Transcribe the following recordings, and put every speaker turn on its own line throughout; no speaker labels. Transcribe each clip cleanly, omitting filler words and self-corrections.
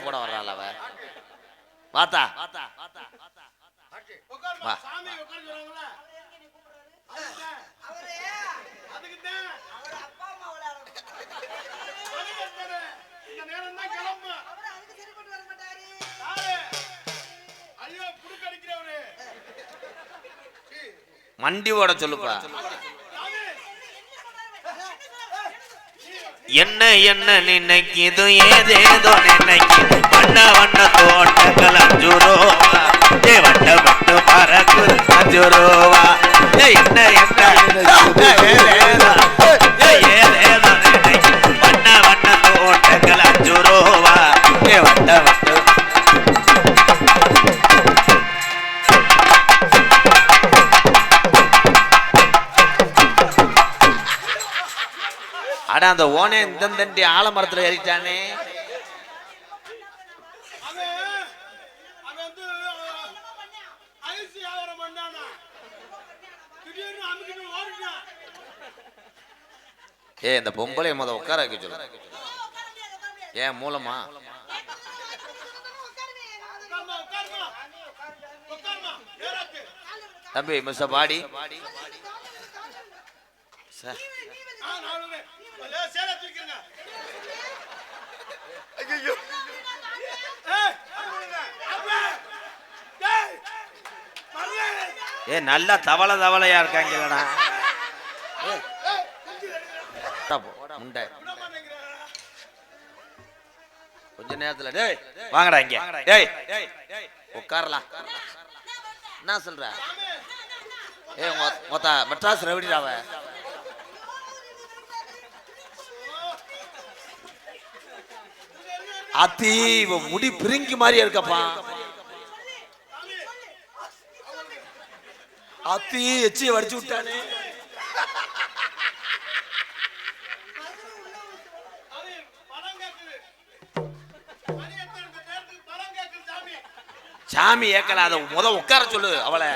கூட வர்றாள் அவ. வாத்தா வா. மண்டி ஓட சொல்லுப்பா. என்ன என்ன நினைக்கிது ஏதேதோ நினைக்கிது வண்ண வண்ண தோட்டங்கள் 5 ரூபா வட்ட வட்டு பறக்கு 5 ரூபா என்ன என்ன ஏதேதோ நினைக்கிது வண்ண வண்ண தோட்டங்கள் 5 ரூபா வட்ட வட்டு. அட அந்த ஓனே இந்த ஆலமரத்துல ஏறிட்டானே. ஏ இந்த பொம்பளை முத உட்கார வைக்க சொல்லு. ஏன் மூலமா தம்பி மிஸ் பாடி ஏ நல்லா தவளையா இருக்காங்கடா. முண்டை கொஞ்ச நேரத்துல டேய் வாங்கடா இங்க. டேய் உட்காரலாம். என்ன சொல்ற? ஏ மொத்த மெட்ராஸ் ரவுடிடாவ. அத்தி முடி பிரிங்கி மாதிரியா இருக்கப்பா. அத்தி எச்சி வடிச்சு விட்டானே. சாமி ஏக்கல அத முத உட்கார சொல்லு அவளை.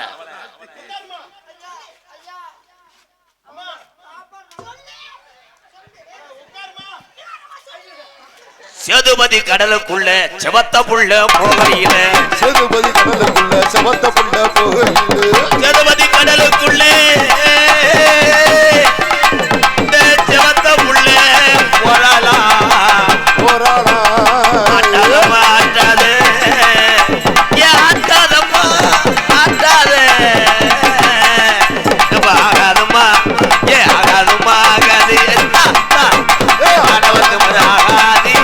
சேதுபதி கடலுக்குள்ள செவத்த புள்ள போகையில சேதுபதி கடலுக்குள்ள செவத்த புள்ள போகையில சேதுபதி கடலுக்குள்ள இந்த செவத்த புள்ள போராளா போராளா ஆட்டாதம்மா ஆட்டாதே ஆட்டாதம்மா ஆட்டாதே ஆகாதம்மா ஆகாதம்மா ஆகாது ஆடவத்து மத ஆகாதி.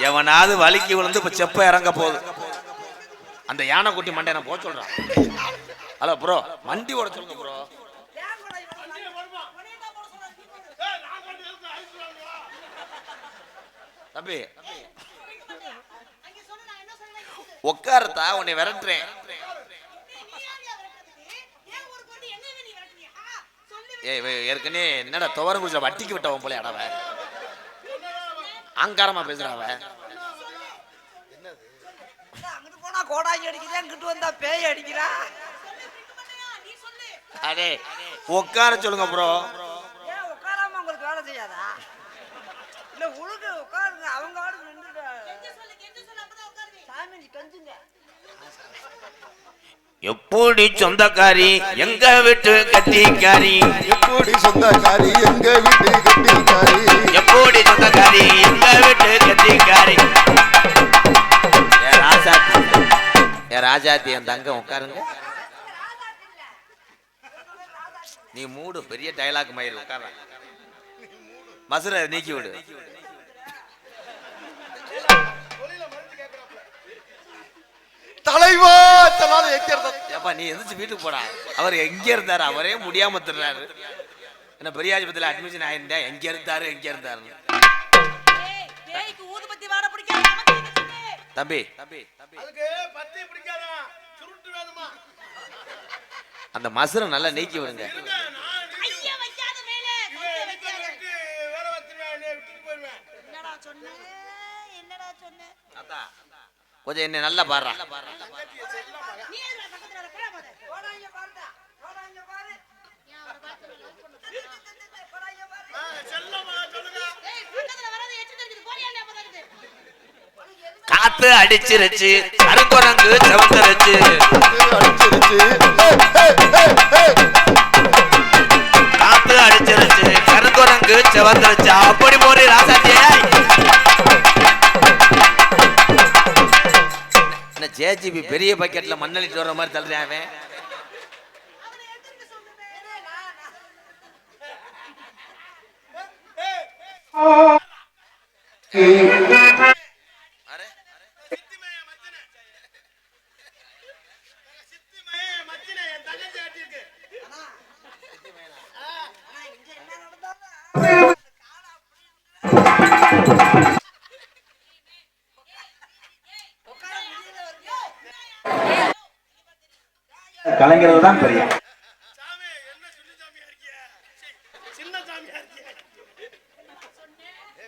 எவனாவது வலிக்கு விழுந்து இப்ப செப்ப இறங்க போகுது. அந்த யானை குட்டி மண்டை நான் போக சொல்றான். ஹலோ ப்ரோ வண்டி ஓட சொல்லுங்க ப்ரோ. தம்பி உட்காரத்தா உன்னை விரட்டுறேன். ஏற்கனவே என்னடா துவரம் குடிச்ச வட்டிக்கு விட்டவன் போல அடவ அங்காரமா பேசுறாவ.
கோடாங்கி அடிக்கிறா இங்கிட்டு வந்தா பேய் அடிக்கிறா.
அதே உட்கார சொல்லுங்க ப்ரோ.
ஏன் உட்காராம உங்களுக்கு வேலை செய்யாதா? இல்ல உழுகு உட்காருங்க. அவங்க சாமி கஞ்சுங்க.
எப்படி சொந்தக்காரி எங்க வீட்டு கட்டிக்காரி
எப்படி சொந்தக்காரி எங்க வீட்டு கட்டிக்காரி
எப்படி சொந்தக்காரி எங்க வீட்டு கட்டிக்காரி. ராஜாத்தி என் தங்க உட்காருங்க. நீ மூடு பெரிய டைலாக் மயிர் உட்கார. மசுரை நீக்கி விடு.
தலைவா
நீ எந்திரிச்சு வீட்டுக்கு போடா. அவர் எங்க இருந்தாரு? அவரே முடியாம திர்றாரு. என்ன பெரியாஜபத்துல அட்மிஷன் ஆயிருந்தா எங்க இருந்தாரு தம்பி அந்த மசுரை நல்லா நீக்கி விடுங்க. கொஞ்சம் என்ன நல்லா பாடுறா. காத்து அடிச்சிருச்சு கருங்குரங்கு செவந்துருச்சு
அடிச்சிருச்சு
காத்து அடிச்சிருச்சு கருங்குரங்கு செவந்துருச்சு அப்படி போறி ராசாத்தியே என்ன ஜேஜிபி பெரிய பக்கெட்ல மண்ணளிட்டு வர்ற மாதிரி தள்ளுறான்
கலைஞர்கள் தான் பெரிய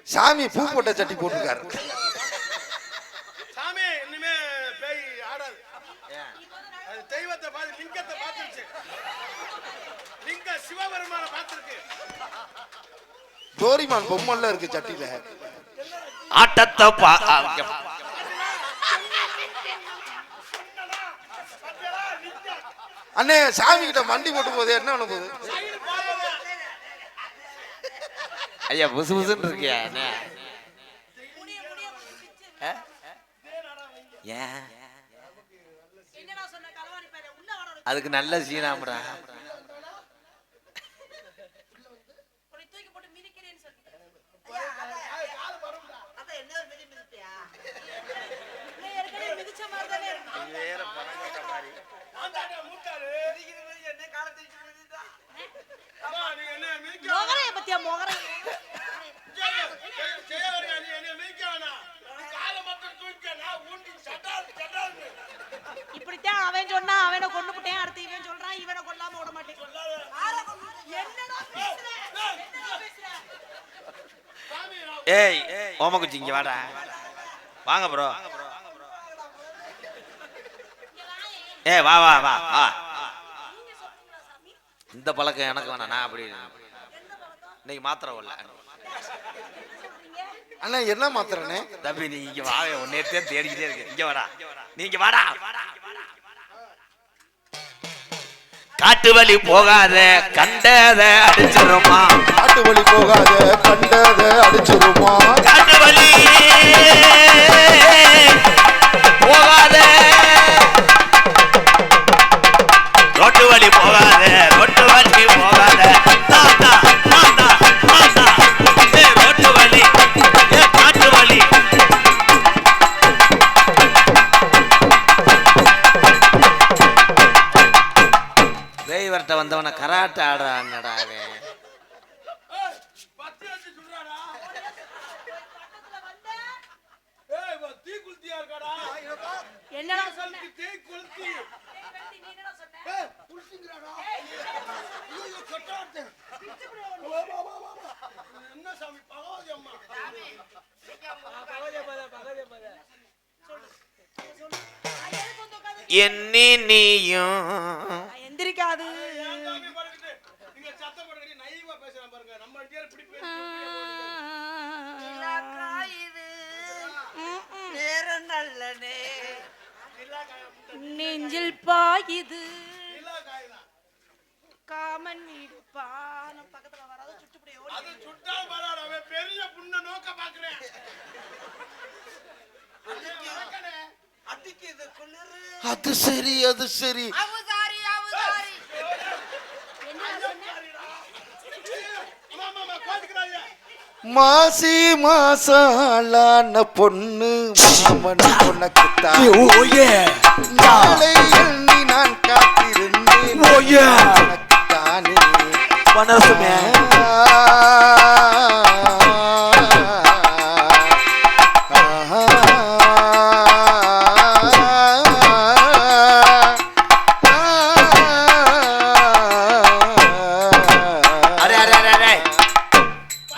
சாமி பூ போட்ட சட்டி போட்டுருக்காரு.
சாமி இனிமே பேய் ஆடாது. அது தெய்வத்தை பார்த்து லிங்கத்தை பார்த்துருச்சு. லிங்க சிவபெருமான பார்த்துருக்கு.
டோரிமான் பொம்மைல இருக்கு சட்டியில.
ஆட்டத்தை
அண்ணே சாமி கிட்ட மண்டி போட்டு போதே என்ன பண்ண போகுது?
ஐயா புசு புசுன்னு இருக்கியா ஏன் அதுக்கு நல்ல சீனாமடா
இப்படித்தான் அவன் சொன்னா அவனை கொண்டு போட்டேன் அடுத்து இவன் சொல்றான் இவனை கொல்லாம விட மாட்டேன்
ஏய் ஓமகுச்சி இங்க வாடா வாங்க ப்ரோ ஏய் வா வா வா வா இந்த பழக்கம் எனக்கு வேணாம் நான் அப்படி இன்னைக்கு மாத்திரை வரல
அண்ணா என்ன மாத்திரனே
தம்பி நீ இங்க வா ஒன்னேத்தே தேடிக்கிட்டே இருக்கு இங்க வாடா நீங்க வாடா காட்டு வழி போகாத கண்டத அடிச்சிருமா
காட்டு வழி போகாத கண்டத அடிச்சிருமா
காட்டு வழி போகாத ரோட்டு வழி போகாத ரோட்டு வழி போகாத தாத்தா தாத்தா தாத்தா ரோட்டு வழி காட்டு வழி டிரைவர்கிட்ட வந்தவன கராட்டை ஆடுறான்டா அவன்
என்னடா சொன்ன
எண்ணி நீயும்
எந்திரிக்காது நெஞ்சில் பாயுது காமன் வீடு பானம் பக்கத்துல வராத சுட்டுப்படியே
அது சுட்டா வராது அவன் பெரிய புண்ண நோக்க பாக்குறேன்
அடிக்குது குளிரு
அது சரி அது சரி
அவுதாரி அவுதாரி
மாசி மாசாலான பொண்ணு மாமன் உனக்குத்தான் நாளை எண்ணி நான் காத்திருந்தேன் உனக்குத்தானே
மனசுமே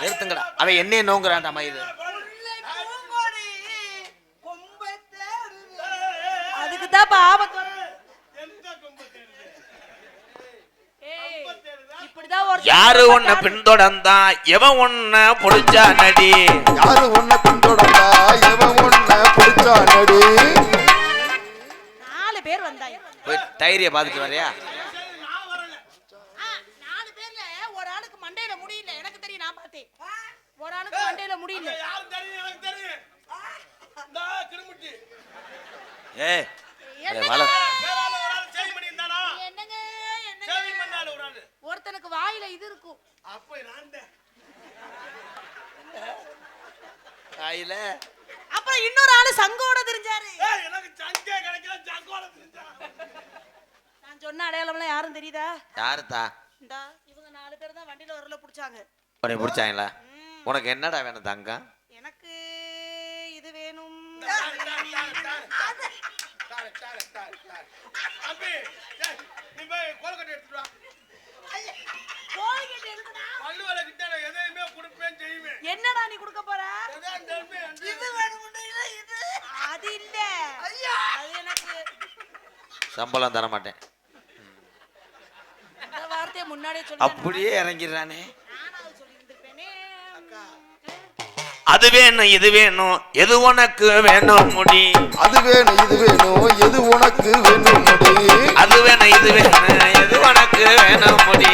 நிறுத்துங்கடா அவன் என்னைய நோங்குறான்டாமா இது
அதுக்குதான் ஆபத்து இப்படிதான் ஒரு
யாரு உன்னை பின்தொடர்ந்தா எவன் உன்னை புடிச்சா நடி
யாரு உன்னை பின்தொடர்ந்தா எவன் உன்னை பிடிச்ச வச்சானடி.
4 பேர் வந்தாங்க.
போய் டைரிய பார்த்துட்டு வரையா?
நான் வரல.
4 பேர்ல ஒரு ஆளுக்கு மண்டையில முடியல. எனக்கு தெரியும், நான் பார்த்தேன். ஒரு ஆளுக்கு மண்டையில முடியல.
யாரு தெரியும்? எனக்கு தெரியும். இந்த கிருமுட்டி.
ஏய்
என்னங்க?
வள
வேறால ஒரு ஆள் சேவ் பண்ணி இருந்தானா?
என்னங்க
சேவிங் பண்ணால ஒரு ஆள்.
ஒருத்தனுக்கு வாயில இது இருக்கும்.
அப்ப நான் தான்.
ஆயில
அப்புறம் இன்னொரு ஆளு சங்கோட தெரிஞ்சாரு.
ஏய் எனக்கு சங்கே கிடைக்கல, சங்கோட தெரிஞ்சா.
நான் சொன்ன அடையாளம்லாம் யாரும் தெரியுதா?
யாருதா?
இந்தா இவங்க 4 பேர் தான் வண்டியில வரல புடிச்சாங்க.
உன்னை பிடிச்சாங்களா? உனக்கு என்னடா வேணும் தங்கம்?
எனக்கு இது வேணும்.
அம்பி, டேய், நீ போய் கோல்கட்டை எடுத்துட்டு வா.
கோழிக்கிட்ட இருக்குடா.
பல்லு வலை கிட்ட நான் எதையுமே கொடுப்பேன் செய்வேன்.
என்னடா நீ கொடுக்க போற?
எதையும் தருவேன்.
இது வேணும்னு இல்ல இது.
அது இல்ல.
ஐயா.
அது எனக்கு
சம்பளம் தர மாட்டேன்.
இந்த வார்த்தையை முன்னாடியே சொல்லி
அப்படியே இறங்கிடுறானே.
நானாவது சொல்லி இருந்திருப்பேனே.
அது வேணும் இது வேணும் எது உனக்கு வேணும் முடி.
அது வேணும் இது வேணும் எது உனக்கு வேணும் முடி.
அது வேணும் இது வேணும் எது உனக்கு வேணும் முடி.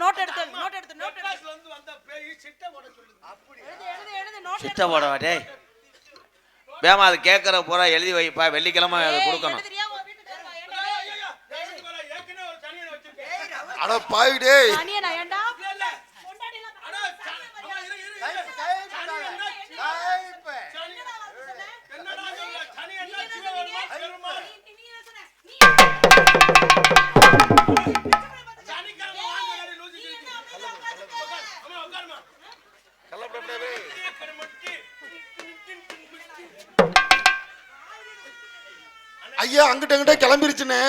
நோட் எடுத்து
மெட்ராஸ்ல இருந்து வந்த பேய் சிட்டை போட சொல்லுது. அப்படி
எழுது நோட்
சிட்ட போடவா டேய்? வேமா அது கேட்கற பூரா எழுதி வைப்பா. வெள்ளிக்கிழமை அதை கொடுக்கணும்.
எழுதுறியா உன் வீட்டுக்கு வா.
ஐயா, ஏற்கனவே ஒரு தனியனை வச்சிருக்கேன்.
அட பாவி டேய்.
தனியா ஏண்டா?
இல்ல, இல்ல.
பொண்டாட்டி எல்லாம்
அட, அம்மா, இரு. என்னடா சொல்ற? சனி என்ன சிவபெருமா, பெருமாள். சனிக்கிழமை வாங்க, லூசி கிழிச்சு. அம்மா, உட்காருமா. கருமட்டி.
ஐயா அங்கிட்ட அங்கிட்ட கிளம்பிருச்சுன்னு.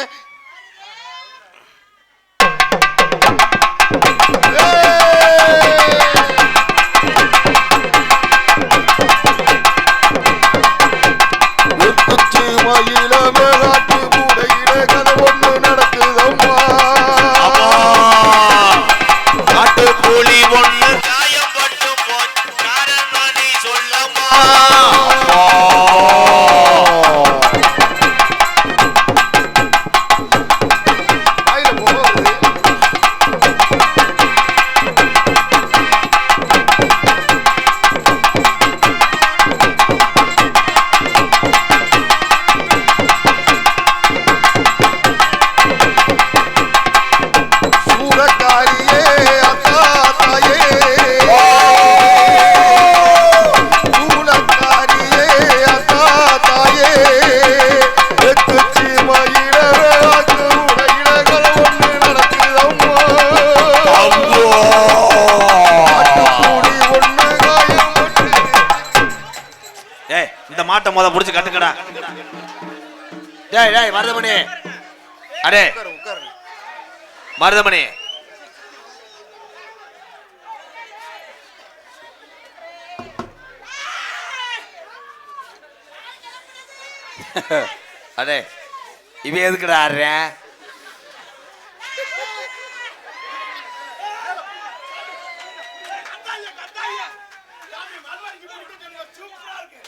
மயில மேலாட்டு கூடையில கதை ஒண்ணு நடக்குதம்மா.
காட்டு புலி ஒண்ணு காயப்பட்டு போச்சு காரணம் நீ சொல்லம்மா.
வாயில போகுது. சூரக்காரியே அத்தா தாயே. சூரக்காரியே அத்தா தாயே. எக்குச்சி மயில வேளாட்டு உடையில கதை ஒண்ணு நடக்குதம்மா. கூடி ஒண்ணு காயப்பட்டு.
ஏய் இந்த மாட்டை முத புடிச்சு கட்டுக்கடா. டேய் டேய் மருதமணி. அடே மருதமணி. அடே இவன் எதுக்குடா ஆடுறேன்?
கத்தாயா. சாமி, மறுபடியும் பிடிக்க சொல்லுங்க. சூப்பரா இருக்கு.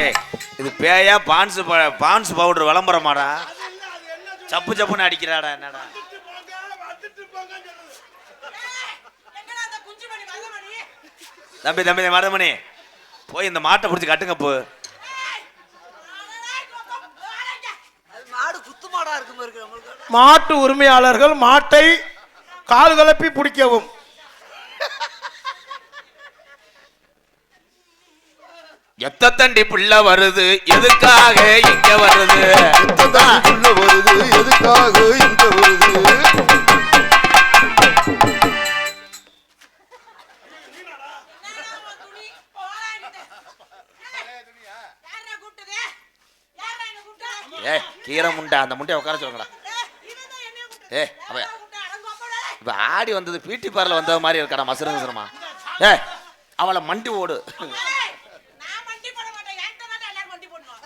ஏய் இது பேயா பான்ஸ் பவுடர் விளம்பரமாடா?
அது இல்ல, அது என்ன சொல்லுது?
சப்பு சப்புன்னு அடிக்கிறாடா என்னடா?
வந்துட்டு போங்கன்னு சொல்லுது.
என்னடா அந்த குஞ்சு மணி மல்லமணி?
தம்பி மருதமணி போய் இந்த மாட்டை பிடிச்சி கட்டுங்க போ.
அது மாடு குத்து மாடா இருக்கும் இருக்கு நம்மளுக்கு.
மாட்டு உரிமையாளர்கள் மாட்டை கால் கலப்பி பிடிக்கவும்.
எத்தண்டி புள்ள வருது எதுக்காக இங்க வருது?
உள்ள வருது எதுக்காக இங்க வருது?
ஏ கீரை முண்டை அந்த முண்டையை உட்கார சொல்லுங்கடா. ஏ அவ இப்ப ஆடி வந்தது பீட்டி பார்ல வந்த மாதிரி இருக்காடா மசுரமா. ஏ அவளை மண்டி ஓடு.
நான் வண்டி போட மாட்டேன். என்கிட்ட தான் எல்லாரும் வண்டி போடணும்.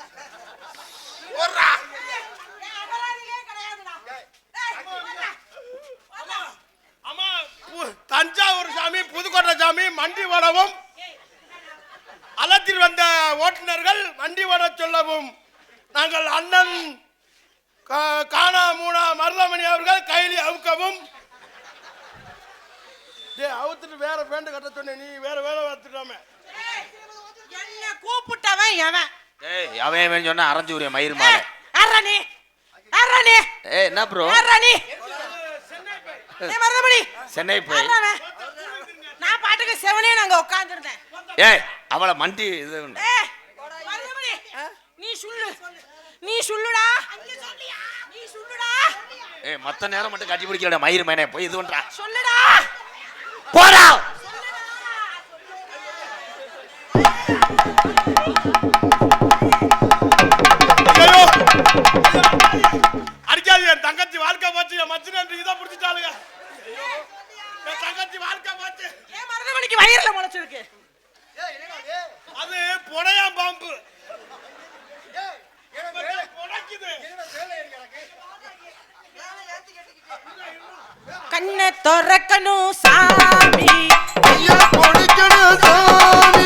கிடையாதுடா.
வண்டி ஓடவும் அலத்தில் வந்த ஓட்டுநர்கள் வண்டி ஓட சொல்லவும் நாங்கள் அண்ணன் காணா மூணா மருதமணி அவர்கள் கைலி அவுக்கவும் அவுத்துட்டு வேற பேண்ட் கட்ட சொன்ன நீ வேற வேலை பார்த்துட்டாம
என்ன கூப்பிட்டவன் எவன்?
ஏய் அவன் சொன்னா அரைஞ்சு உரிய மயிர் மாலை.
அரணி அரணி
ஏய் என்ன ப்ரோ?
அரணி மருதமணி
சென்னை போய்
நான் பாட்டுக்கு செவனே நாங்க உட்கார்ந்திருந்தேன்.
ஏய் அவளை மண்டி இது
மருதமணி நீ சொல்லு, நீ சொல்லுடா, நீ சொல்லுடா.
ஏய் மத்த நேரம் மட்டும் கட்டி பிடிக்கலடா மயிர் மேனே போய் இது பண்றா.
சொல்லுடா
போடா.
அடிக்காது என் தங்கச்சி வாழ்க்கை போச்சு என் மச்சினன் இதை பிடிச்சிட்டாளுங்க என் தங்கச்சி வாழ்க்கை போச்சு
ஏன் மருதமணிக்கு வயிறுல முளைச்சிருக்கு?
அது புனையா பாம்பு புடைக்குது
கண்ணை திறக்கணும் சாமி
ஐயா கொடுக்கணும் சாமி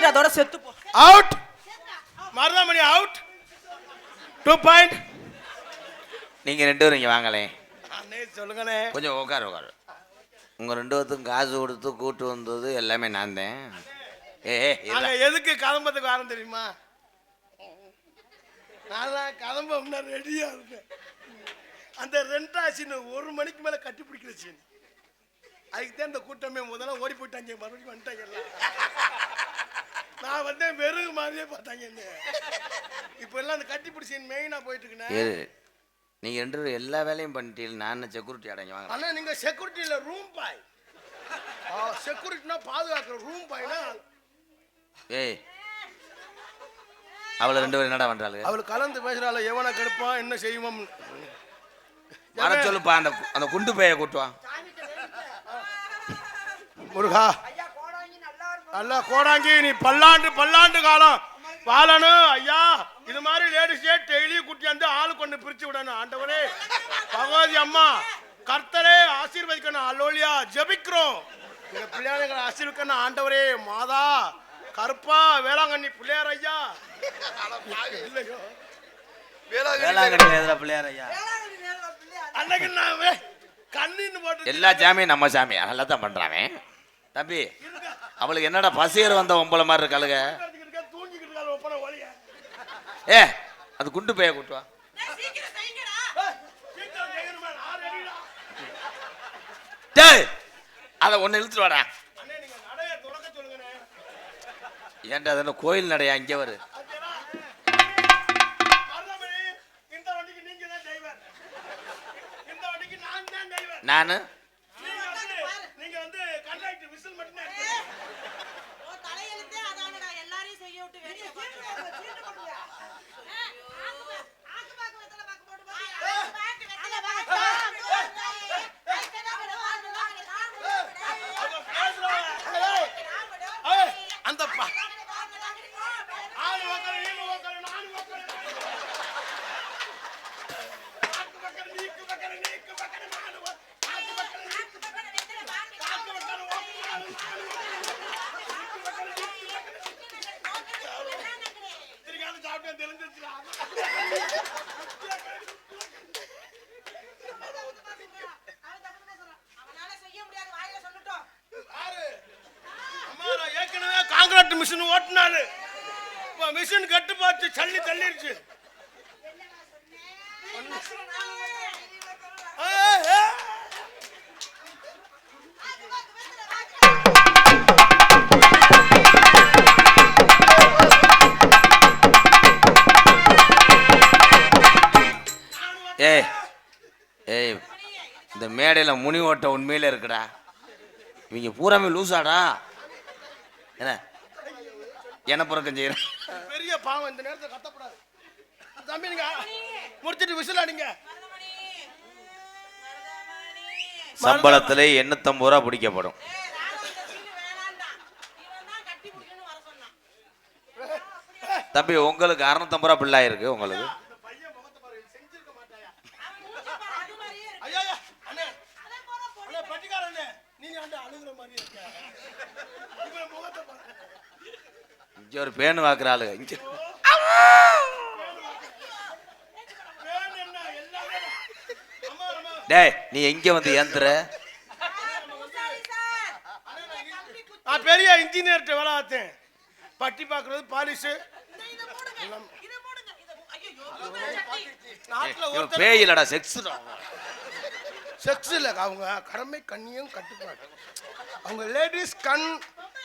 அதோட செத்து போ.
Out Marudhamani out 2 point.
நீங்க ரெண்டு பேரும் இங்க வாங்களே.
அண்ணே சொல்லுங்கண்ணே.
கொஞ்சம் உட்காரு உட்காரு. உங்க ரெண்டு பேர்த்துக்கும் காசு கொடுத்து கூட்டு வந்தது எல்லாமே நான் தான்.
நாங்க எதுக்கு கதம்பத்துக்கு வரோம் தெரியுமா? நான் கதம்ப முன்னாடி ரெடியா இருக்கேன். அந்த 2 சீன் 1 மணிக்கு மேல கட்டி பிடிக்கிற சீன். அதுக்கு தான் இந்த கூட்டமே முதல்ல ஓடி போயிட்டாங்க, மறுபடியும் வந்துட்டாங்க. நான் வந்து வெறுகு மாதிரியே பார்த்தாங்க. இப்போ எல்லாம் அந்த கட்டி பிடிச்சி மெயினா போயிட்டு இருக்கேன்.
நீங்க ரெண்டு பேரும் எல்லா வேலையும் பண்ணிட்டீங்க. நான் செக்யூரிட்டி அடங்கி வாங்க.
ஆனா நீங்க செக்யூரிட்டி இல்ல, ரூம் பாய். செக்யூரிட்டினா பாதுகாக்கிற, ரூம் பாய்னா.
ஏய் அவளை ரெண்டு பேரும் என்னடா பண்றாளு?
அவளு கலந்து பேசுறாள். எவனை கெடுப்பான் என்ன செய்வோம்
வர சொல்லுப்பா. அந்த அந்த குண்டு பேய கூட்டுவா.
முருகா நல்லா கோடாங்கி நீ பல்லாண்டு காலம் வாழணும் ஐயா. இது மாதிரி லேடிஸே டெய்லி குட்டி வந்து ஆளு கொண்டு பிரிச்சு விடணும். ஆண்டவரே பகவதி அம்மா கர்த்தரே ஆசீர்வதிக்கணும். அல்லோலியா ஜெபிக்கிறோம். எங்க பிள்ளைகளை ஆசீர்வதிக்கணும். ஆண்டவரே மாதா கருப்பா வேளாங்கண்ணி பிள்ளையார் ஐயா. இல்லையோ
வேளாங்கண்ணி பிள்ளையார் ஐயா.
அன்னைக்கு நான் கண்ணின்னு போட்டு
எல்லா சாமியும் நம்ம சாமி நல்லா தான் பண்றாங்க. தம்பி அவளுக்கு என்னடா பசியர் வந்த ஒம்பளை மாதிரி இருக்காளுங்க. ஏ அது குண்டு பைய கூட்டுவா. அத ஒண்ணு இழுத்துட்டு வாடா. ஏன்டா அது கோயில் நடையா? இங்க வரு. நானு காங்கிரீட் மிஷின் ஓட்டினாரு. மிஷின் கட்டு பார்த்து தள்ளி தள்ளிடுச்சு. ஏய் ஏய் இந்த மேடையில முனி ஓட்ட உண்மையில இருக்குடா. இவங்க பூராமே லூசாடா. என்ன புறக்கம் செய்யற
பெரிய பாவம். இந்த நேரத்தை கத்தப்படாது. தம்பி நீங்க முடிச்சிட்டு விசில் அடிங்க.
சம்பளத்துல 850 ரூபா பிடிக்கப்படும். தம்பி உங்களுக்கு 650 ரூபா பிள்ளை இருக்கு உங்களுக்கு.
ஐயா அண்ணே அண்ணே பட்டிக்காரண்ணே நீங்க அந்த அழுகுற மாதிரி இருக்க இவன் முகத்தை பாரு.
இங்க ஒரு பேனு வாக்குற ஆளு இங்க.
வேணும் என்ன எல்லாமே அம்மா அம்மா
டேய் நீ எங்க வந்து ஏந்துற?
நான் பெரிய இன்ஜினியர்கிட்ட வேலை பார்த்தேன். பட்டி பார்க்கறது பாலிஷு நாட்டில்
இவன் பேய் இல்லடா செக்ஸ்.
செக்ஸ் இல்லை அவங்க கடமை கண்ணியும் கட்டுப்பாடு. அவங்க லேடிஸ் கண்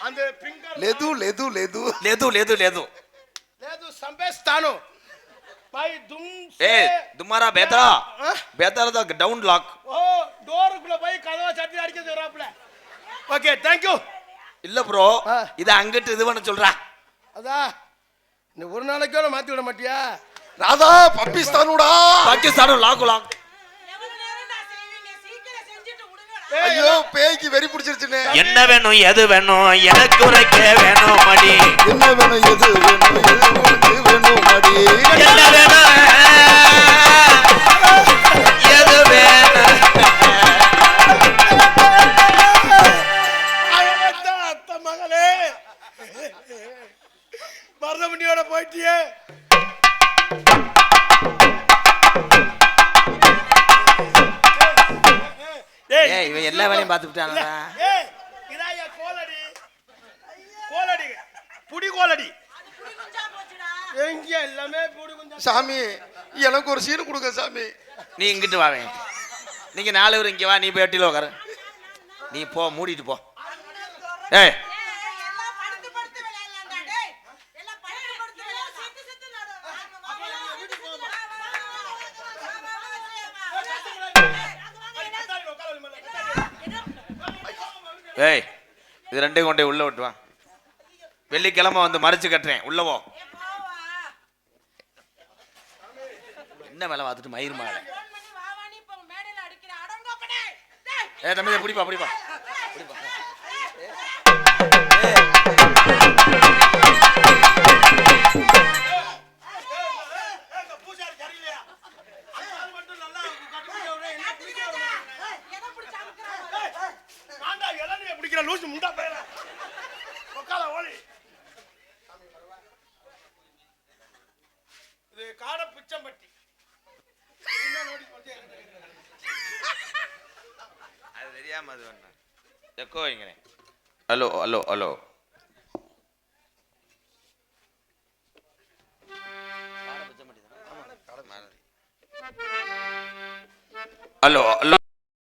அந்த பிங்கர்
லெது லெது லெது
లేదు లేదు లేదు
లేదు సంపేస్తాను भाई तुम
ఏ దుమారా బేతా బేతాల ద డౌన్ లాక్.
ஓ டோருக்குள்ள போய் கதவை சட்டி அடிக்க சொல்றாப்ல. Okay thank you.
இல்ல ப்ரோ இத அங்கிட்டு இது பண்ண சொல்றா.
அதா இந்த ஒரு நாளைக்கோட மாத்தி விட மாட்டியா?
ராதா பப்பிஸ்தானுடா.
Pakistan lock lock.
ஐயோ பேய்க்கு வெறி பிடிச்சிருச்சுனே.
என்ன வேணும் எது வேணும் எனக்கு உனக்கு வேணும் மடி.
என்ன வேணும் எது வேணும் எது உனக்கு வேணும் மடி.
என்ன வேணும் எது வேணும்.
அத்த மகளே மருதமணியோட போயிட்டியே.
ஏய் இவன் எல்லா வேலையும் பார்த்துட்டானடா.
ஏய் இதாயா கோலடி கோலடி புடி கோலடி எங்க எல்லாமே புடி கொஞ்சம்.
சாமி எனக்கு ஒரு சீன் கொடுங்க சாமி.
நீ இங்கிட்டு வாவே. நீங்க 4 பேர் இங்க வா. நீ போய் எட்டில உட்காரு. நீ போ மூடிட்டு போ. ஏய் ஏய் இது ரெண்டையும் கொண்டே உள்ள விட்டு வா. வெள்ளிக்கிழமை வந்து மறைச்சு கட்டுறேன் உள்ள போ. என்ன வேலை பார்த்துட்டு மயிர் மாலை. ஏ தம்பி பிடிப்பா பிடிப்பா பிடிப்பா.
பூஜாரி சரியில்லையா? அது மட்டும் நல்லா காண்டா இளநிய பிடிக்கிற லூசு முண்டா பேர உட்கார ஓடி. இது காட பிச்சம்பட்டி.
அது தெரியாம அது வேணா எக்கோ வைங்க. Hello hello hello hello hello